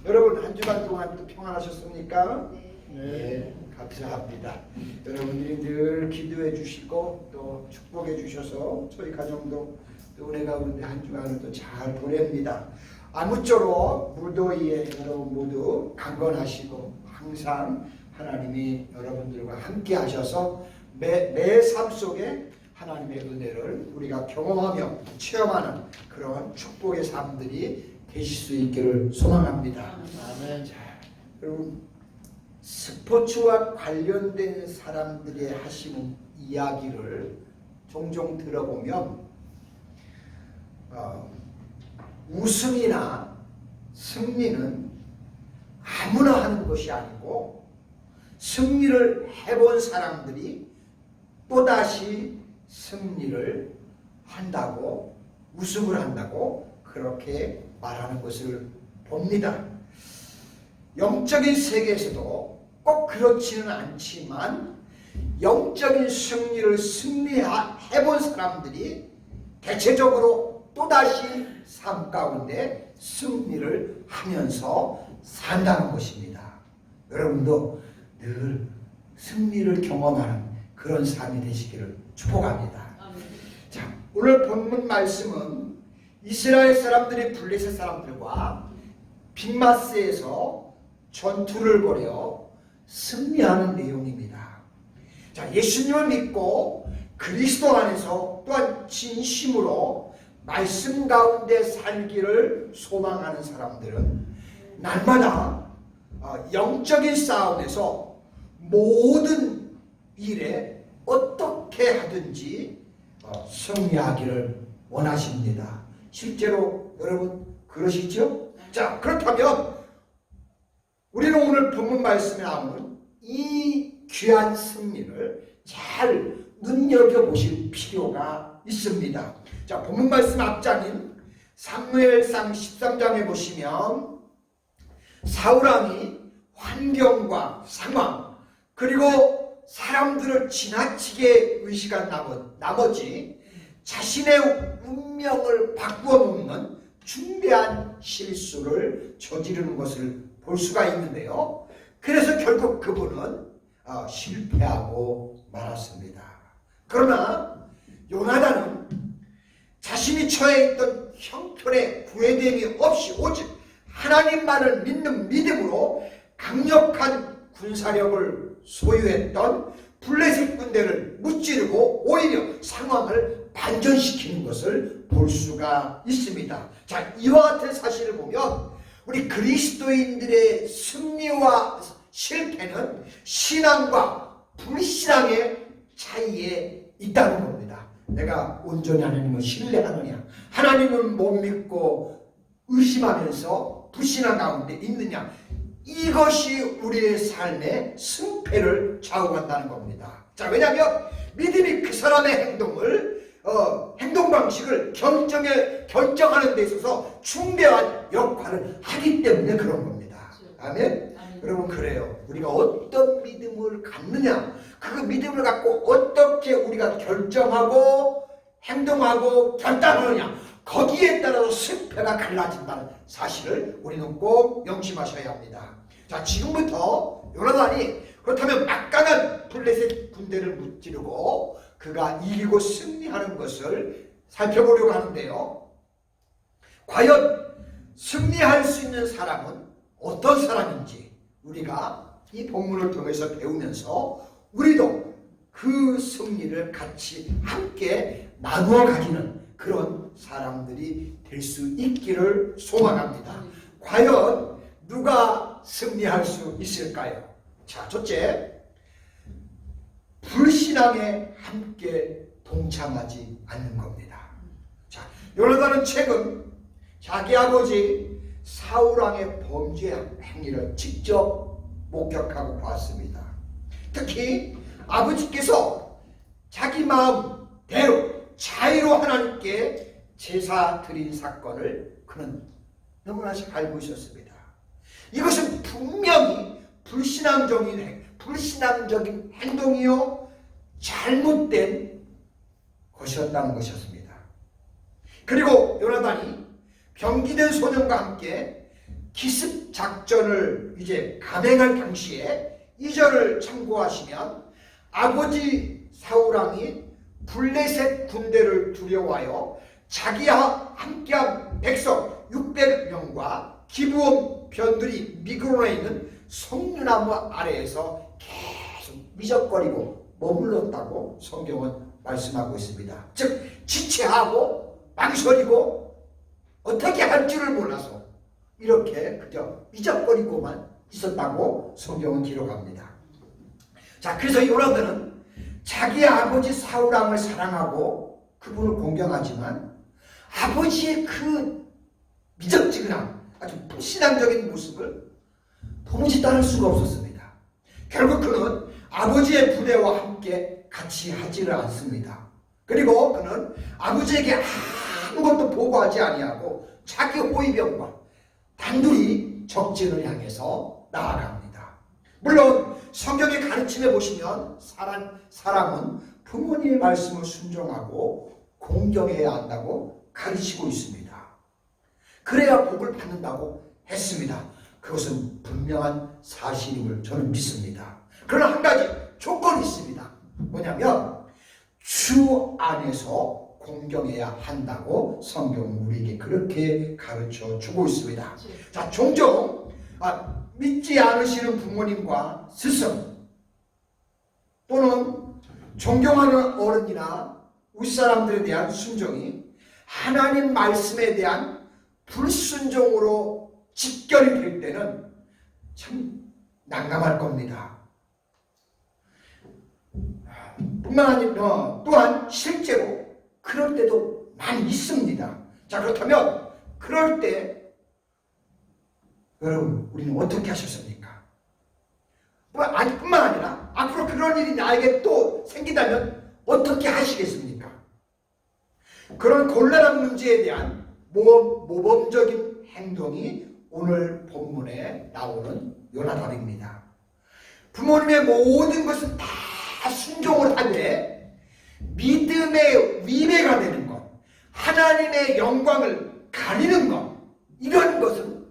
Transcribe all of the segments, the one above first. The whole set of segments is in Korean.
여러분 한 주간 동안 또 평안하셨습니까? 네. 감사합니다. 여러분들이 늘 기도해 주시고 또 축복해 주셔서 저희 가정도 또 은혜 가운데 한 주간을 또 잘 보냅니다. 아무쪼록 무더위에 여러분 모두 강건하시고 항상 하나님이 여러분들과 함께 하셔서 매 삶 속에 하나님의 은혜를 우리가 경험하며 체험하는 그런 축복의 삶들이 되실 수 있기를 소망합니다. 아멘. 자, 여러분 스포츠와 관련된 사람들이 하시는 이야기를 종종 들어보면 우승이나 승리는 아무나 하는 것이 아니고 승리를 해본 사람들이 또다시 승리를 한다고 우승을 한다고 그렇게 말하는 것을 봅니다. 영적인 세계에서도 꼭 그렇지는 않지만 영적인 승리를 승리해본 사람들이 대체적으로 또다시 삶 가운데 승리를 하면서 산다는 것입니다. 여러분도 늘 승리를 경험하는 그런 삶이 되시기를 축복합니다. 자, 오늘 본문 말씀은 이스라엘 사람들이 블레셋 사람들과 빅마스에서 전투를 벌여 승리하는 내용입니다. 자, 예수님을 믿고 그리스도 안에서 또한 진심으로 말씀 가운데 살기를 소망하는 사람들은 날마다 영적인 싸움에서 모든 일에 어떻게 하든지 승리하기를 원하십니다. 실제로 여러분 그러시죠? 자, 그렇다면 우리는 오늘 본문 말씀에 나오는 이 귀한 승리를 잘 눈여겨보실 필요가 있습니다. 자, 본문 말씀 앞장인 사무엘상 13장에 보시면 사울왕이 환경과 상황 그리고 사람들을 지나치게 의식한 나머지 자신의 운명을 바꾸어 놓는 중대한 실수를 저지르는 것을 볼 수가 있는데요. 그래서 결국 그분은 실패하고 말았습니다. 그러나 요나단은 자신이 처해 있던 형편에 구애됨이 없이 오직 하나님만을 믿는 믿음으로 강력한 군사력을 소유했던 블레셋 군대를 무찌르고 오히려 상황을 반전시키는 것을 볼 수가 있습니다. 자, 이와 같은 사실을 보면 우리 그리스도인들의 승리와 실패는 신앙과 불신앙의 차이에 있다는 겁니다. 내가 온전히 하나님을 신뢰하느냐, 하나님을 못 믿고 의심하면서 불신앙 가운데 있느냐, 이것이 우리의 삶의 승패를 좌우한다는 겁니다. 자, 왜냐하면 믿음이 그 사람의 행동 방식을 결정하는 데 있어서 중대한 역할을 하기 때문에 그런 겁니다. 아멘? 여러분, 그래요. 우리가 어떤 믿음을 갖느냐, 그 믿음을 갖고 어떻게 우리가 결정하고 행동하고 결단하느냐, 거기에 따라서 승패가 갈라진다는 사실을 우리는 꼭 명심하셔야 합니다. 자, 지금부터 요나단이 그렇다면 막강한 블레셋 군대를 무찌르고 그가 이기고 승리하는 것을 살펴보려고 하는데요. 과연 승리할 수 있는 사람은 어떤 사람인지 우리가 이 본문을 통해서 배우면서 우리도 그 승리를 같이 함께 나누어 가지는 그런 사람들이 될 수 있기를 소망합니다. 과연 누가 승리할 수 있을까요? 자, 첫째, 불신앙에 함께 동참하지 않는 겁니다. 자, 요나단은 최근 자기 아버지 사울왕의 범죄 행위를 직접 목격하고 봤습니다. 특히 아버지께서 자기 마음대로 자유로 하나님께 제사 드린 사건을 그는 너무나 잘 알고 있었습니다. 이것은 분명히 불신앙적인 행동이요 잘못된 것이었다는 것이었습니다. 그리고 요나단이 병기된 소년과 함께 기습 작전을 이제 감행할 당시에 2절을 참고하시면 아버지 사울왕이 블레셋 군대를 두려워하여 자기와 함께한 백성 600명과 기브온 변두리 미그론에 있는 성류나무 아래에서 계속 미적거리고 머물렀다고 성경은 말씀하고 있습니다. 즉 지체하고 망설이고 어떻게 할 줄을 몰라서 이렇게 그저 미적거리고만 있었다고 성경은 기록합니다. 자, 그래서 요나단은 자기 아버지 사울왕을 사랑하고 그분을 공경하지만 아버지의 그 미적지근한 아주 불신앙적인 모습을 도무지 따를 수가 없었습니다. 결국 그는 아버지의 부대와 함께 같이 하지를 않습니다. 그리고 그는 아버지에게 아무것도 보고하지 아니하고 자기 호위병과 단둘이 적진을 향해서 나아갑니다. 물론 성경의 가르침에 보시면 사람은 부모님의 말씀을 순종하고 공경해야 한다고 가르치고 있습니다. 그래야 복을 받는다고 했습니다. 그것은 분명한 사실임을 저는 믿습니다. 그러나 한 가지 조건이 있습니다. 뭐냐면 주 안에서 공경해야 한다고 성경은 우리에게 그렇게 가르쳐 주고 있습니다. 자, 종종 믿지 않으시는 부모님과 스승 또는 존경하는 어른이나 윗사람들에 대한 순종이 하나님 말씀에 대한 불순종으로 직결이 될 때는 참 난감할 겁니다. 뿐만 아니라 또한 실제로 그럴 때도 많이 있습니다. 자, 그렇다면 그럴 때 여러분 우리는 어떻게 하셨습니까? 뿐만 아니라 앞으로 그런 일이 나에게 또 생기다면 어떻게 하시겠습니까? 그런 곤란한 문제에 대한 모범적인 행동이 오늘 본문에 나오는 요나단입니다. 부모님의 모든 것은 다 순종을 하되 믿음의 위배가 되는 것, 하나님의 영광을 가리는 것, 이런 것은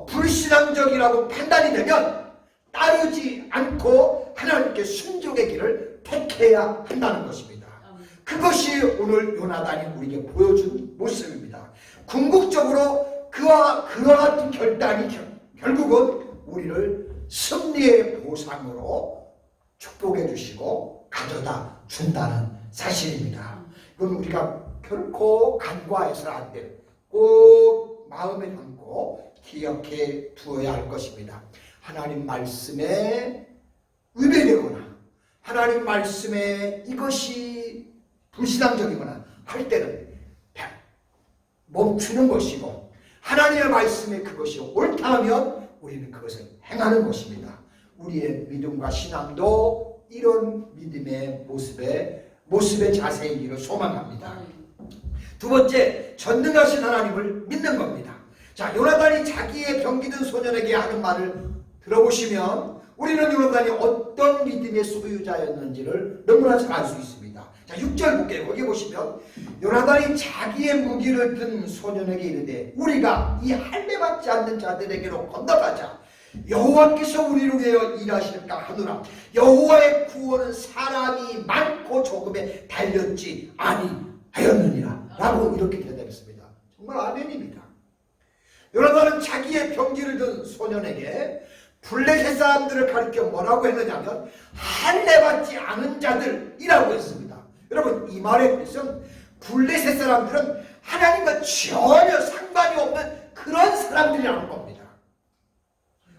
불신앙적이라고 판단이 되면 따르지 않고 하나님께 순종의 길을 택해야 한다는 것입니다. 그것이 오늘 요나단이 우리에게 보여준 모습입니다. 궁극적으로 그와 같은 결단이 결국은 우리를 승리의 보상으로 축복해 주시고 가져다 준다는 사실입니다. 이건 우리가 결코 간과해서는 안 돼요. 꼭 마음에 담고 기억해 두어야 할 것입니다. 하나님 말씀에 위배되거나 하나님 말씀에 이것이 불신앙적이거나 할 때는 멈추는 것이고 하나님의 말씀에 그것이 옳다 하면 우리는 그것을 행하는 것입니다. 우리의 믿음과 신앙도 이런 믿음의 모습의 자세이기를 소망합니다. 두 번째, 전능하신 하나님을 믿는 겁니다. 자, 요나단이 자기의 병기든 소년에게 하는 말을 들어보시면 우리는 요나단이 어떤 믿음의 소유자였는지를 너무나 잘 알 수 있습니다. 자, 6절 볼게요. 거기 보시면 요나단이 자기의 무기를 든 소년에게 이르되 우리가 이 할례받지 않는 자들에게로 건너가자. 여호와께서 우리를 위하여 일하실까 하노라. 여호와의 구원은 사람이 많고 적음에 달렸지 아니하였느니라 라고 이렇게 대답했습니다. 정말 아멘입니다. 요나단은 자기의 병기를 든 소년에게 블레셋 사람들을 가리켜 뭐라고 했느냐면 할례받지 않은 자들이라고 했습니다. 여러분, 이 말의 뜻은 블레셋 사람들은 하나님과 전혀 상관이 없는 그런 사람들이라는 겁니다.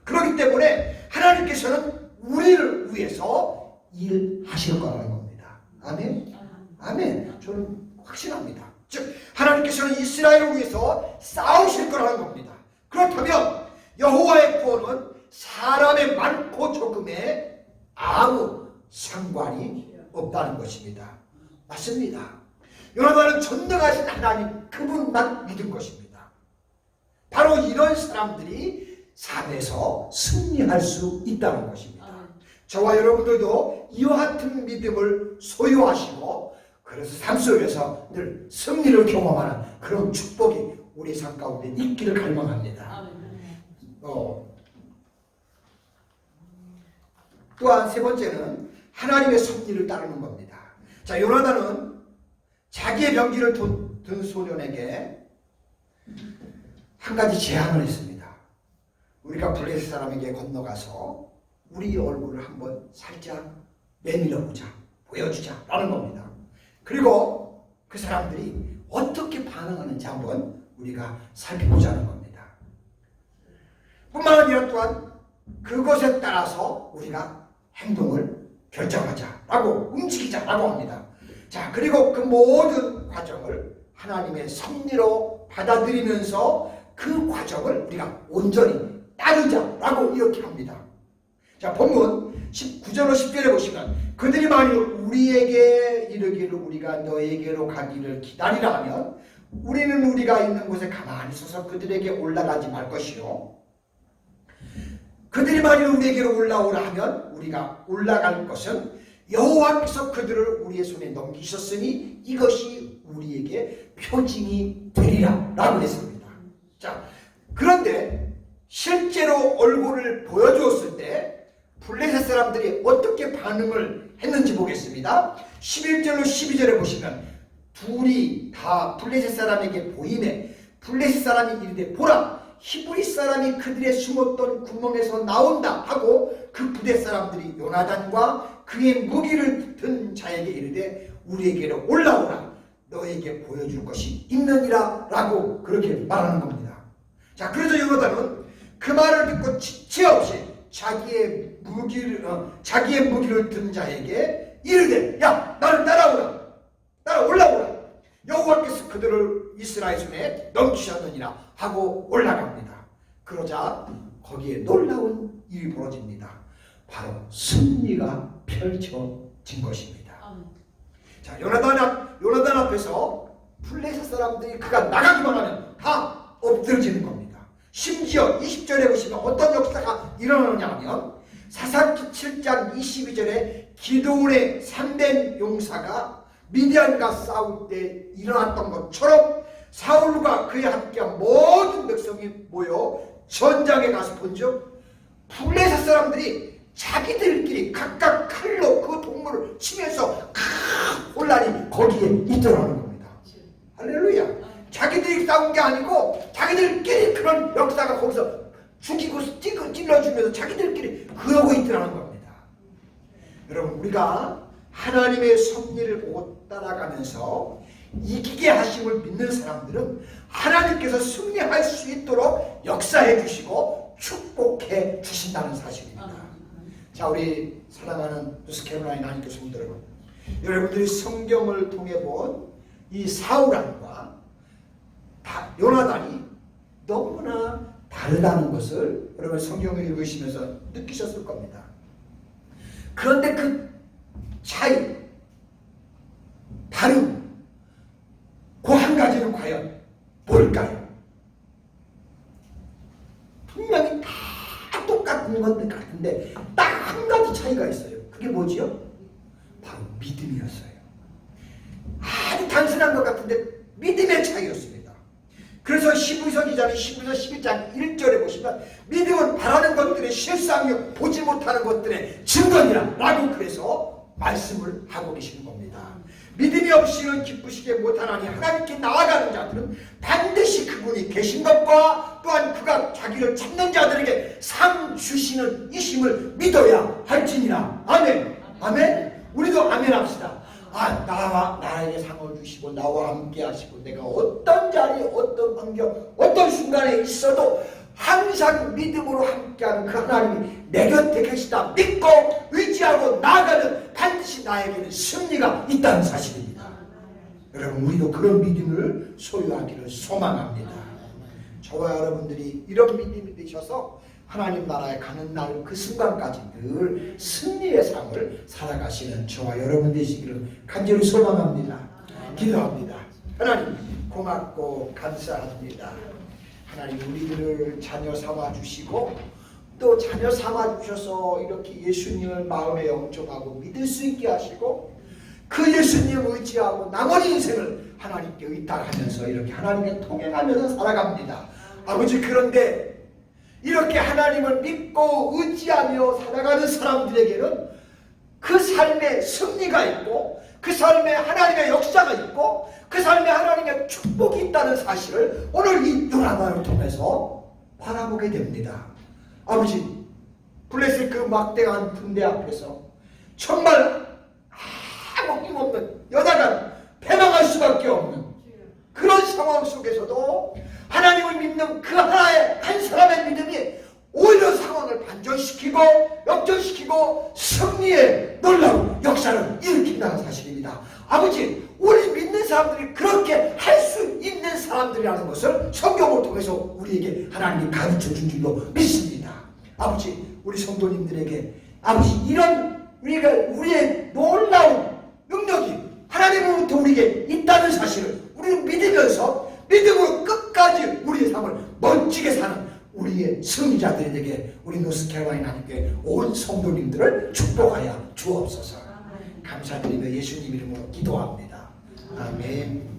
그렇기 때문에 하나님께서는 우리를 위해서 일하실 거라는 겁니다. 아멘? 아멘. 저는 확신합니다. 즉 하나님께서는 이스라엘을 위해서 싸우실 거라는 겁니다. 그렇다면 여호와의 구원은 사람의 많고 적음에 아무 상관이 없다는 것입니다. 맞습니다. 요나단은 전능하신 하나님 그분만 믿은 것입니다. 바로 이런 사람들이 삶에서 승리할 수 있다는 것입니다. 저와 여러분들도 이와 같은 믿음을 소유하시고 그래서 삶 속에서 늘 승리를 경험하는 그런 축복이 우리 삶 가운데 있기를 갈망합니다. 또한 세 번째는 하나님의 섭리를 따르는 겁니다. 자, 요나단은 자기의 병기를 든 소년에게 한 가지 제안을 했습니다. 우리가 블레셋 사람에게 건너가서 우리 얼굴을 한번 살짝 내밀어보자, 보여주자 라는 겁니다. 그리고 그 사람들이 어떻게 반응하는지 한번 우리가 살펴보자는 겁니다. 뿐만 아니라 또한 그것에 따라서 우리가 행동을 결정하자라고 움직이자라고 합니다. 자, 그리고 그 모든 과정을 하나님의 섭리로 받아들이면서 그 과정을 우리가 온전히 따르자라고 이렇게 합니다. 자, 본문 9절로 10절에 보시면 그들이 만일 우리에게 이르기를 우리가 너에게로 가기를 기다리라 하면 우리는 우리가 있는 곳에 가만히 서서 그들에게 올라가지 말 것이요 그들이 만일 우리에게로 올라오라 하면 우리가 올라갈 것은 여호와께서 그들을 우리의 손에 넘기셨으니 이것이 우리에게 표징이 되리라 라고 했습니다. 자, 그런데 실제로 얼굴을 보여주었을 때 블레셋 사람들이 어떻게 반응을 했는지 보겠습니다. 11절로 12절에 보시면 둘이 다 블레셋 사람에게 보이매 블레셋 사람이 이르되 보라 히브리 사람이 그들의 숨었던 구멍에서 나온다 하고 그 부대 사람들이 요나단과 그의 무기를 든 자에게 이르되 우리에게로 올라오라 너에게 보여줄 것이 있느니라 라고 그렇게 말하는 겁니다. 자, 그래서 요나단은 그 말을 듣고 지체 없이 자기의 무기를 든 자에게 이르되 야 나를 올라오라 여호와께서 그들을 이스라엘 손에 넘기셨느니라 하고 올라갑니다. 그러자 거기에 놀라운 일이 벌어집니다. 바로 승리가 펼쳐진 것입니다. 자, 요나단 앞에서 블레셋 사람들이 그가 나가기만 하면 다 엎드러지는 겁니다. 심지어 20절에 보시면 어떤 역사가 일어나느냐 하면 사사기 7장 22절에 기드온의 3대 용사가 미디안과 싸울 때 일어났던 것처럼 사울과 그에 함께한 모든 백성이 모여 전장에 가서 본즉 블레셋 사람들이 자기들끼리 각각 칼로 그 동물을 치면서 혼란이 거기에 있더라는 겁니다. 할렐루야. 자기들이 싸운 게 아니고 자기들끼리 그런 역사가 거기서 죽이고 찔러주면서 자기들끼리 그러고 있더라는 겁니다. 여러분, 우리가 하나님의 섭리를 보고 따라가면서 이기게 하심을 믿는 사람들은 하나님께서 승리할 수 있도록 역사해 주시고 축복해 주신다는 사실입니다. 자, 우리 사랑하는 노스캐롤라이나 하나님께 성도 여러분, 여러분들이 성경을 통해 본 이 사울왕과 요나단이 너무나 다르다는 것을 여러분 성경을 읽으시면서 느끼셨을 겁니다. 그런데 그 차이, 다름, 그 한 가지는 과연 뭘까요? 분명히 다 똑같은 것 같은데 딱 한 가지 차이가 있어요. 그게 뭐지요? 바로 믿음이었어요. 아주 단순한 것 같은데 믿음의 차이였습니다. 그래서 히브리서 기자는 히브리서 11장 1절에 보시면 믿음은 바라는 것들의 실상이요 보지 못하는 것들의 증거니라 라고 그래서 말씀을 하고 계시는 겁니다. 믿음이 없이는 기쁘시게 못하나니 하나님께 나아가는 자들은 반드시 그분이 계신 것과 또한 그가 자기를 찾는 자들에게 상 주시는 이심을 믿어야 할지니라. 아멘. 아멘. 우리도 아멘 합시다. 나에게 상을 주시고 나와 함께 하시고 내가 어떤 자리, 어떤 환경, 어떤 순간에 있어도 항상 믿음으로 함께하는 그 하나님이 내 곁에 계시다 믿고 의지하고 나아가는 반드시 나에게는 승리가 있다는 사실입니다. 여러분, 우리도 그런 믿음을 소유하기를 소망합니다. 저와 여러분들이 이런 믿음이 되셔서 하나님 나라에 가는 날 그 순간까지 늘 승리의 삶을 살아가시는 저와 여러분 되시기를 간절히 소망합니다. 기도합니다. 하나님 고맙고 감사합니다. 하나님 우리들을 자녀 삼아 주시고 또 자녀 삼아 주셔서 이렇게 예수님을 마음에 영접하고 믿을 수 있게 하시고 그 예수님 의지하고 나머지 인생을 하나님께 의탁하면서 이렇게 하나님께 통행하면서 살아갑니다. 아버지, 그런데 이렇게 하나님을 믿고 의지하며 살아가는 사람들에게는 그 삶에 승리가 있고 그 삶에 하나님의 역사가 있고 그 삶에 하나님의 축복이 있다는 사실을 오늘 이 요나단을 통해서 바라보게 됩니다. 아버지, 블레셋 그 막대한 군대 앞에서 정말 아무 힘없는 여자가 패망할 수밖에 없는 그런 상황 속에서도 하나님을 믿는 그 하나의 한 사람의 믿음이 오히려 상황을 반전시키고 역전시키고 승리의 놀라운 역사를 일으킨다는 사실입니다. 아버지, 우리 믿는 사람들이 그렇게 할 수 있는 사람들이라는 것을 성경을 통해서 우리에게 하나님이 가르쳐 준 줄로 믿습니다. 아버지, 우리 성도님들에게 아버지 이런 우리의 놀라운 능력이 하나님으로부터 우리에게 있다는 사실을 우리는 믿으면서 믿음으로 끝까지 우리의 삶을 멋지게 사는 우리의 승리자들에게 우리 노스캐롤라이나 함께 온 성도님들을 축복하여 주옵소서. 감사드리며 예수님 이름으로 기도합니다. 아멘.